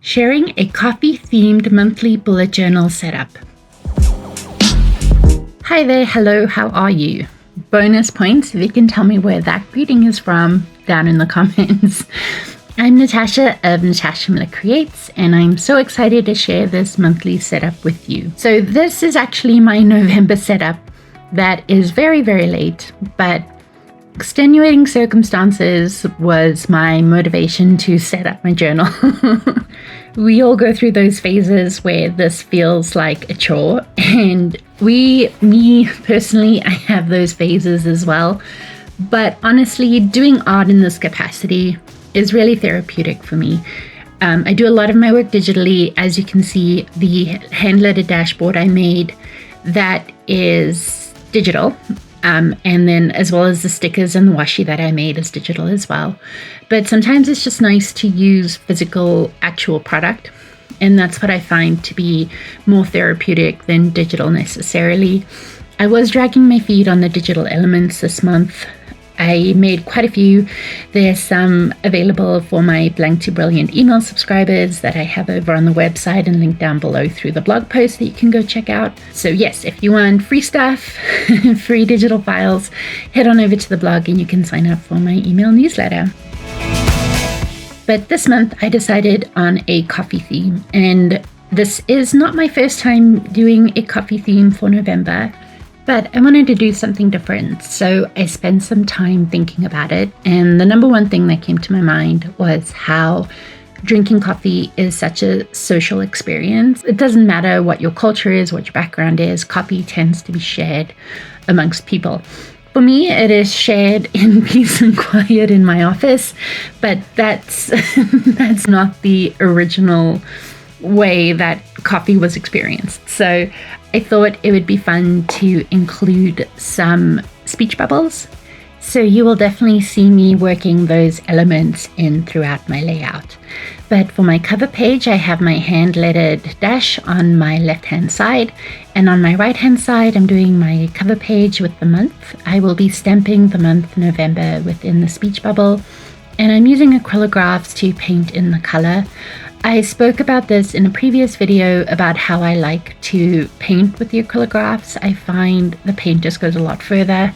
sharing a coffee-themed monthly bullet journal setup. Hi there, hello, how are you? Bonus points if you can tell me where that greeting is from down in the comments. I'm Natasha of Natasha Miller Creates, and I'm so excited to share this monthly setup with you. So this is actually my November setup that is very, very late, but extenuating circumstances was my motivation to set up my journal. We all go through those phases where this feels like a chore, and me personally, I have those phases as well. But honestly, doing art in this capacity is really therapeutic for me. I do a lot of my work digitally. As you can see, the hand-lettered dashboard I made, that is digital. And then as well as the stickers and the washi that I made is digital as well. But sometimes it's just nice to use physical, actual product. And that's what I find to be more therapeutic than digital necessarily. I was dragging my feet on the digital elements this month. I made quite a few. There's some available for my Blank to Brilliant email subscribers that I have over on the website and linked down below through the blog post that you can go check out. So yes, if you want free stuff, free digital files, head on over to the blog and you can sign up for my email newsletter. But this month I decided on a coffee theme, and this is not my first time doing a coffee theme for November. But I wanted to do something different, so I spent some time thinking about it, and the number one thing that came to my mind was how drinking coffee is such a social experience. It doesn't matter what your culture is, what your background is, coffee tends to be shared amongst people. For me, it is shared in peace and quiet in my office, but that's not the original way that coffee was experienced. So I thought it would be fun to include some speech bubbles. So you will definitely see me working those elements in throughout my layout. But for my cover page, I have my hand-lettered dash on my left-hand side. And on my right-hand side, I'm doing my cover page with the month. I will be stamping the month November within the speech bubble. And I'm using acrylographs to paint in the color. I spoke about this in a previous video about how I like to paint with the acrylographs. I find the paint just goes a lot further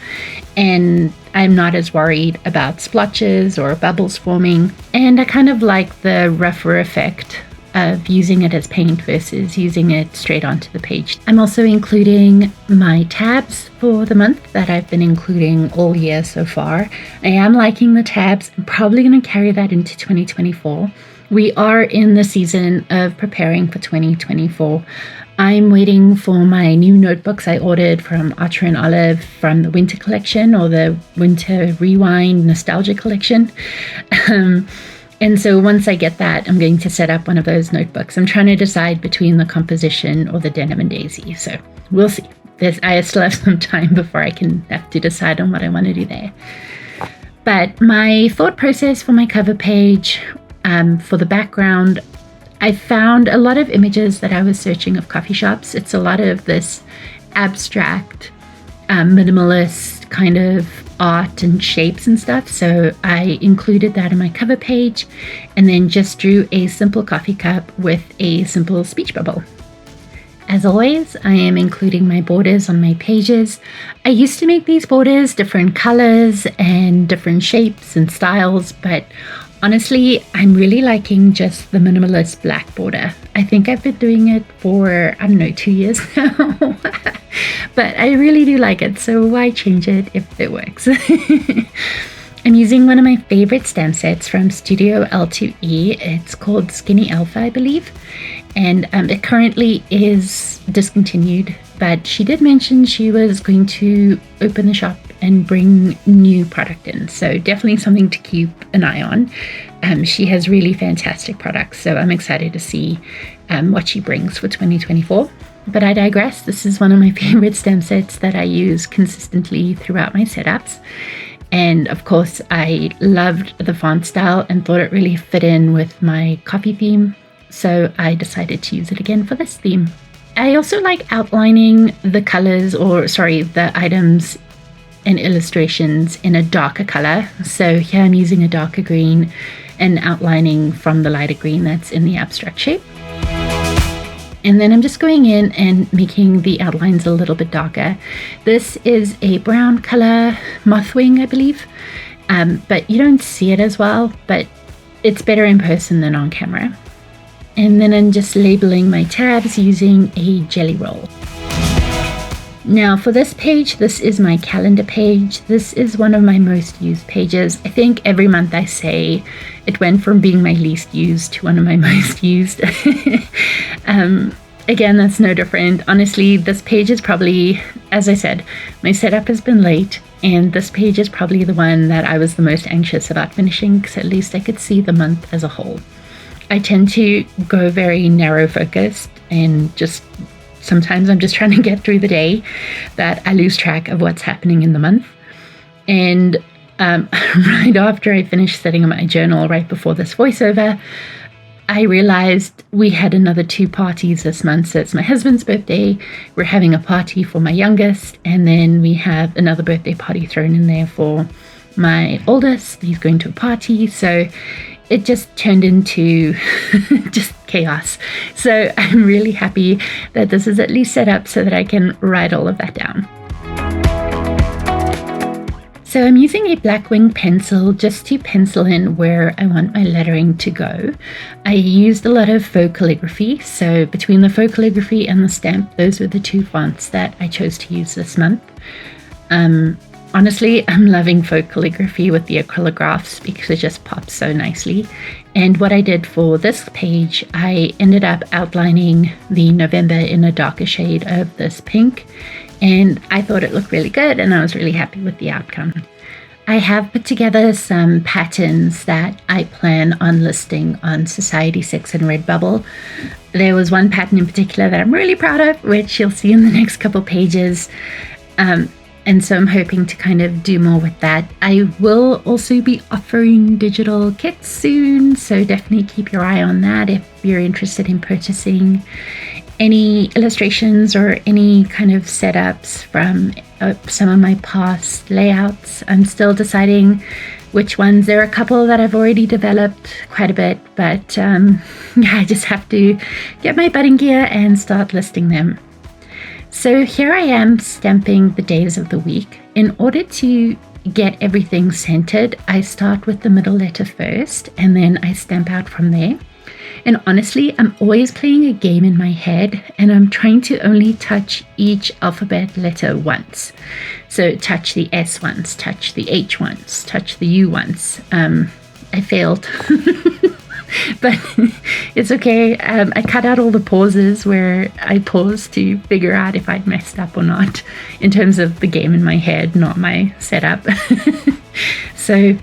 and I'm not as worried about splotches or bubbles forming. And I kind of like the rougher effect of using it as paint versus using it straight onto the page. I'm also including my tabs for the month that I've been including all year so far. I am liking the tabs. I'm probably going to carry that into 2024. We are in the season of preparing for 2024. I'm waiting for my new notebooks I ordered from Archer and Olive from the winter collection, or the winter rewind nostalgia collection. And so once I get that, I'm going to set up one of those notebooks. I'm trying to decide between the composition or the denim and daisy. So we'll see. I still have some time before I can have to decide on what I want to do there. But my thought process for my cover page, for the background, I found a lot of images that I was searching of coffee shops. It's a lot of this abstract, minimalist kind of art and shapes and stuff. So I included that in my cover page and then just drew a simple coffee cup with a simple speech bubble. As always, I am including my borders on my pages. I used to make these borders different colors and different shapes and styles, but honestly, I'm really liking just the minimalist black border. I think I've been doing it for, 2 years now. But I really do like it, so why change it if it works? I'm using one of my favorite stamp sets from Studio L2E. It's called Skinny Alpha, I believe. And it currently is discontinued, but she did mention she was going to open the shop and bring new product in. So definitely something to keep an eye on. She has really fantastic products, so I'm excited to see what she brings for 2024. But I digress. This is one of my favorite stamp sets that I use consistently throughout my setups. And of course, I loved the font style and thought it really fit in with my coffee theme. So I decided to use it again for this theme. I also like outlining the colors, the items and illustrations in a darker color. So here I'm using a darker green and outlining from the lighter green that's in the abstract shape. And then I'm just going in and making the outlines a little bit darker. This is a brown color mothwing, I believe, but you don't see it as well, but it's better in person than on camera. And then I'm just labeling my tabs using a jelly roll. Now for this page, this is my calendar page. This is one of my most used pages. I think every month I say it went from being my least used to one of my most used. Again, that's no different. Honestly, this page is probably, as I said, my setup has been late, and this page is probably the one that I was the most anxious about finishing, because at least I could see the month as a whole. I tend to go very narrow focused, and just sometimes I'm just trying to get through the day that I lose track of what's happening in the month. And right after I finished setting up my journal, right before this voiceover, I realized we had another 2 parties this month. So it's my husband's birthday, we're having a party for my youngest, and then we have another birthday party thrown in there for my oldest. He's going to a party. So it just turned into just chaos. So I'm really happy that this is at least set up so that I can write all of that down. So I'm using a black wing pencil just to pencil in where I want my lettering to go. I used a lot of faux calligraphy. So between the faux calligraphy and the stamp, those were the 2 fonts that I chose to use this month. Honestly, I'm loving faux calligraphy with the acrylographs because it just pops so nicely. And what I did for this page, I ended up outlining the November in a darker shade of this pink, and I thought it looked really good, and I was really happy with the outcome. I have put together some patterns that I plan on listing on Society6 and Redbubble. There was one pattern in particular that I'm really proud of, which you'll see in the next couple pages. And so I'm hoping to kind of do more with that. I will also be offering digital kits soon, so definitely keep your eye on that if you're interested in purchasing any illustrations or any kind of setups from some of my past layouts. I'm still deciding which ones. There are a couple that I've already developed quite a bit, but I just have to get my butt in gear and start listing them. So here I am stamping the days of the week. In order to get everything centered, I start with the middle letter first, and then I stamp out from there. And honestly, I'm always playing a game in my head, and I'm trying to only touch each alphabet letter once. So touch the S once, touch the H once, touch the U once. I failed. But it's okay. I cut out all the pauses where I paused to figure out if I'd messed up or not in terms of the game in my head, not my setup. So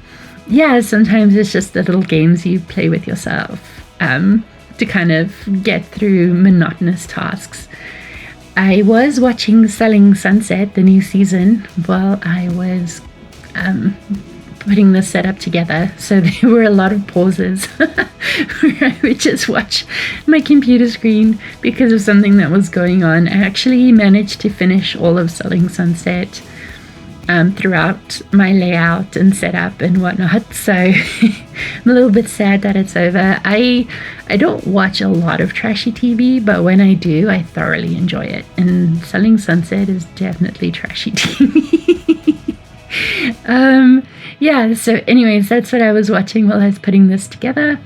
yeah, sometimes it's just the little games you play with yourself to kind of get through monotonous tasks. I was watching Selling Sunset, the new season, while I was putting this setup together, so there were a lot of pauses where I would just watch my computer screen because of something that was going on. I actually managed to finish all of Selling Sunset throughout my layout and setup and whatnot, so I'm a little bit sad that it's over. I don't watch a lot of trashy TV, but when I do, I thoroughly enjoy it, and Selling Sunset is definitely trashy TV. Yeah, so anyways, that's what I was watching while I was putting this together.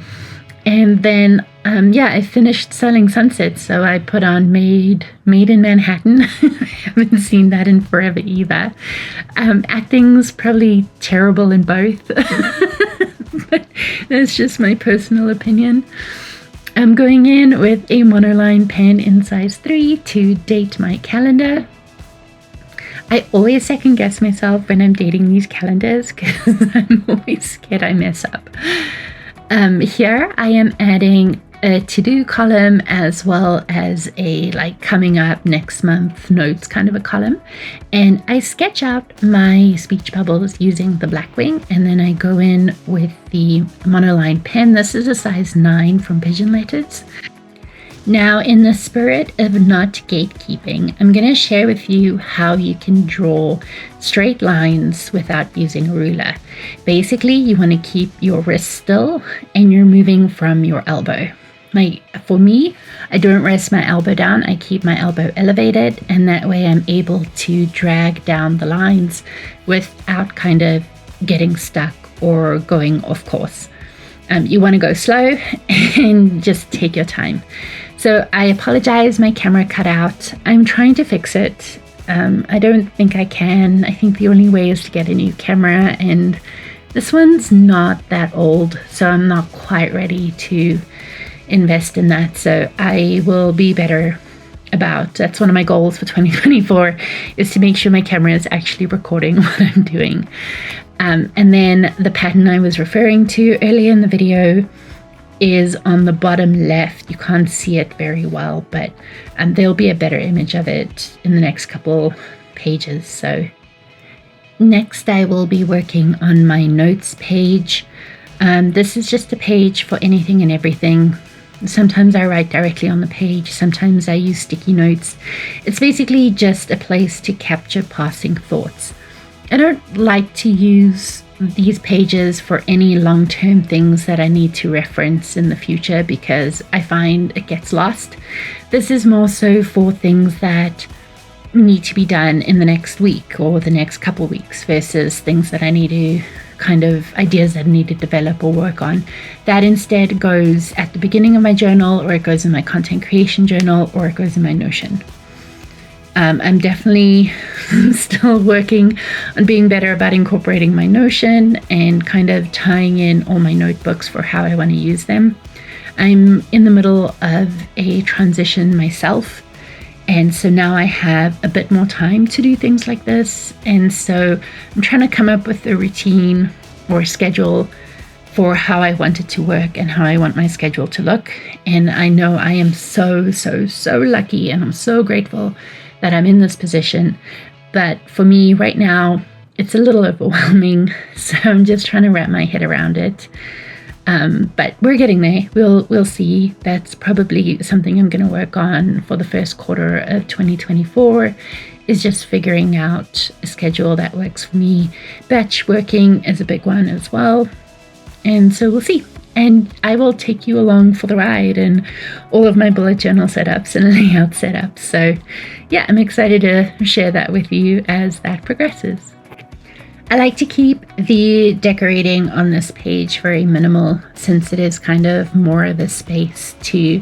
And then I finished Selling Sunset, so I put on Made in Manhattan. I haven't seen that in forever either. Acting's probably terrible in both, but that's just my personal opinion. I'm going in with a monoline pen in size 3 to date my calendar. I always second guess myself when I'm dating these calendars because I'm always scared I mess up. Here I am adding a to-do column as well as a coming up next month notes kind of a column. And I sketch out my speech bubbles using the black wing, and then I go in with the monoline pen. This is a size 9 from Pigeon Letters. Now, in the spirit of not gatekeeping, I'm going to share with you how you can draw straight lines without using a ruler. Basically, you want to keep your wrist still and you're moving from your elbow. For me, I don't rest my elbow down. I keep my elbow elevated, and that way I'm able to drag down the lines without kind of getting stuck or going off course. You want to go slow and just take your time. So I apologize, my camera cut out. I'm trying to fix it. I don't think I can. I think the only way is to get a new camera, and this one's not that old, so I'm not quite ready to invest in that. So I will be better about, that's one of my goals for 2024, is to make sure my camera is actually recording what I'm doing. And then the pattern I was referring to earlier in the video is on the bottom left. You can't see it very well, but there'll be a better image of it in the next couple pages. So next I will be working on my notes page. This is just a page for anything and everything. Sometimes I write directly on the page, sometimes I use sticky notes. It's basically just a place to capture passing thoughts. I don't like to use these pages for any long-term things that I need to reference in the future because I find it gets lost. This is more so for things that need to be done in the next week or the next couple weeks versus things that I need to kind of ideas that I need to develop or work on. That instead goes at the beginning of my journal, or it goes in my content creation journal, or it goes in my Notion. I'm definitely still working on being better about incorporating my Notion and kind of tying in all my notebooks for how I want to use them. I'm in the middle of a transition myself, and so now I have a bit more time to do things like this. And so I'm trying to come up with a routine or a schedule for how I want it to work and how I want my schedule to look. And I know I am so lucky, and I'm so grateful that I'm in this position. But for me right now, it's a little overwhelming. So I'm just trying to wrap my head around it. But we're getting there. We'll see. That's probably something I'm going to work on for the first quarter of 2024, is just figuring out a schedule that works for me. Batch working is a big one as well. And so we'll see. And I will take you along for the ride and all of my bullet journal setups and layout setups. So yeah, I'm excited to share that with you as that progresses. I like to keep the decorating on this page very minimal, since it is kind of more of a space to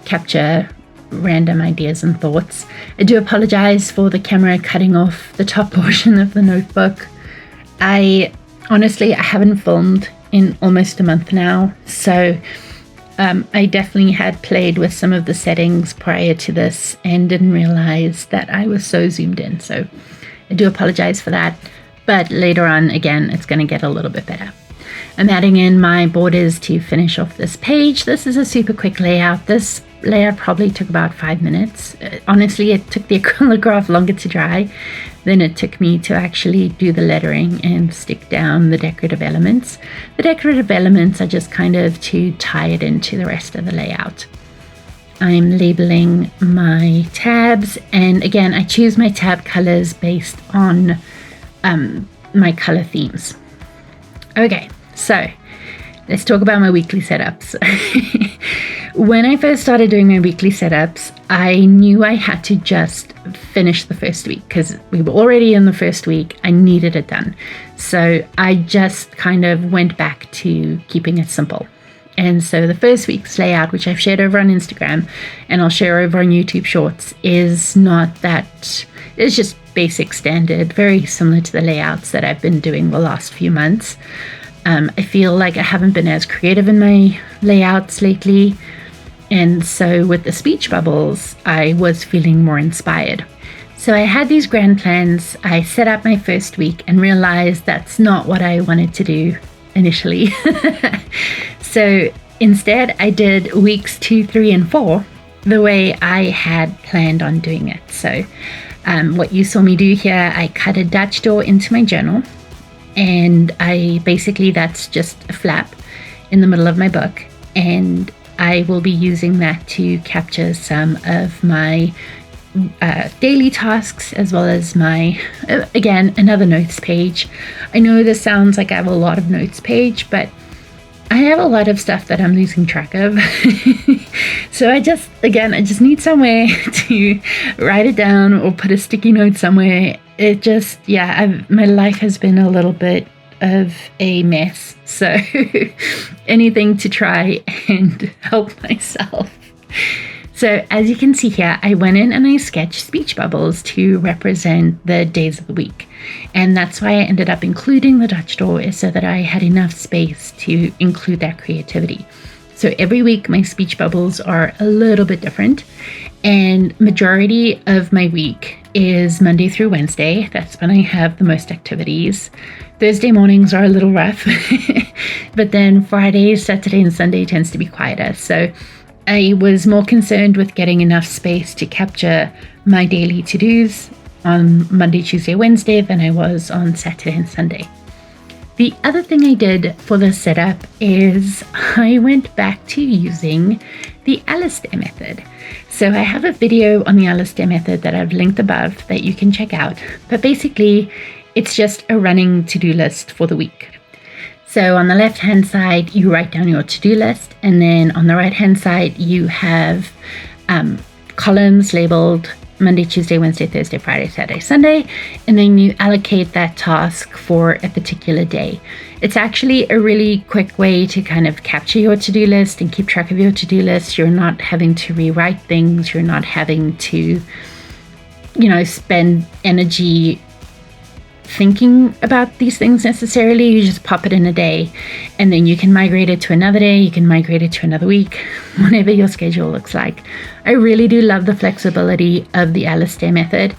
capture random ideas and thoughts. I do apologize for the camera cutting off the top portion of the notebook. I haven't filmed in almost a month now, so I definitely had played with some of the settings prior to this and didn't realize that I was so zoomed in. So I do apologize for that. But later on, again, it's going to get a little bit better. I'm adding in my borders to finish off this page. This is a super quick layout. This layout probably took about 5 minutes. Honestly, it took the acrylograph longer to dry than it took me to actually do the lettering and stick down the decorative elements. The decorative elements are just kind of to tie it into the rest of the layout. I'm labeling my tabs, and again, I choose my tab colors based on my color themes. Okay, so let's talk about my weekly setups. When I first started doing my weekly setups, I knew I had to just finish the first week because we were already in the first week. I needed it done. So I just kind of went back to keeping it simple. And so the first week's layout, which I've shared over on Instagram and I'll share over on YouTube Shorts, is not that, it's just basic standard, very similar to the layouts that I've been doing the last few months. I feel like I haven't been as creative in my layouts lately. And so with the speech bubbles, I was feeling more inspired. So I had these grand plans. I set up my first week and realized that's not what I wanted to do initially. So instead, I did weeks 2, 3, and 4 the way I had planned on doing it. So what you saw me do here, I cut a Dutch door into my journal, and that's just a flap in the middle of my book, and I will be using that to capture some of my daily tasks, as well as my, again, another notes page. I know this sounds like I have a lot of notes page, but I have a lot of stuff that I'm losing track of. So I just need somewhere to write it down or put a sticky note somewhere. It just, my life has been a little bit of a mess. So anything to try and help myself. So as you can see here, I went in and I sketched speech bubbles to represent the days of the week. And that's why I ended up including the Dutch door, is so that I had enough space to include that creativity. So every week my speech bubbles are a little bit different, and majority of my week is Monday through Wednesday. That's when I have the most activities. Thursday mornings are a little rough, but then Friday, Saturday, and Sunday tends to be quieter. So I was more concerned with getting enough space to capture my daily to-dos on Monday, Tuesday, Wednesday than I was on Saturday and Sunday. The other thing I did for this setup is I went back to using the Alistair method. So I have a video on the Alistair method that I've linked above that you can check out. But basically, it's just a running to-do list for the week. So on the left-hand side, you write down your to-do list, and then on the right-hand side, you have columns labeled Monday, Tuesday, Wednesday, Thursday, Friday, Saturday, Sunday, and then you allocate that task for a particular day. It's actually a really quick way to kind of capture your to-do list and keep track of your to-do list. You're not having to rewrite things. You're not having to, spend energy thinking about these things necessarily. You just pop it in a day, and then you can migrate it to another day, you can migrate it to another week, whatever your schedule looks like. I really do love the flexibility of the Alistair method,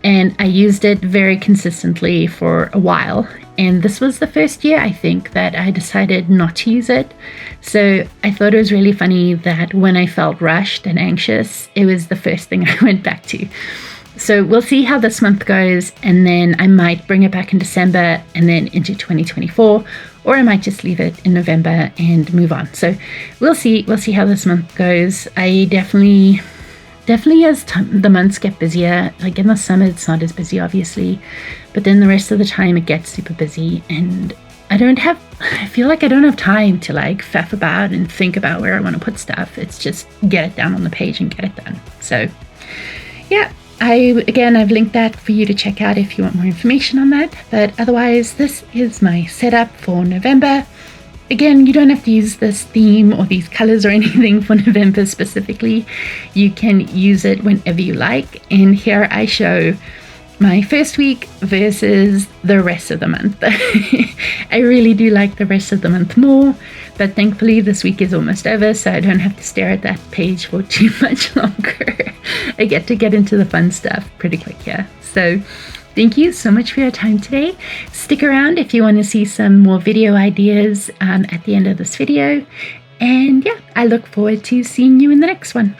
and I used it very consistently for a while, and this was the first year, I think, that I decided not to use it. So I thought it was really funny that when I felt rushed and anxious, it was the first thing I went back to. So we'll see how this month goes, and then I might bring it back in December and then into 2024, or I might just leave it in November and move on. So we'll see how this month goes. I definitely as the months get busier, like in the summer it's not as busy obviously, but then the rest of the time it gets super busy, and I feel like I don't have time to like faff about and think about where I want to put stuff. It's just get it down on the page and get it done. So yeah. I've linked that for you to check out if you want more information on that. But otherwise, this is my setup for November. Again, you don't have to use this theme or these colors or anything for November specifically. You can use it whenever you like. And here I show my first week versus the rest of the month. I really do like the rest of the month more, but thankfully this week is almost over, so I don't have to stare at that page for too much longer. I get to get into the fun stuff pretty quick here. So thank you so much for your time today. Stick around if you want to see some more video ideas at the end of this video. And yeah, I look forward to seeing you in the next one.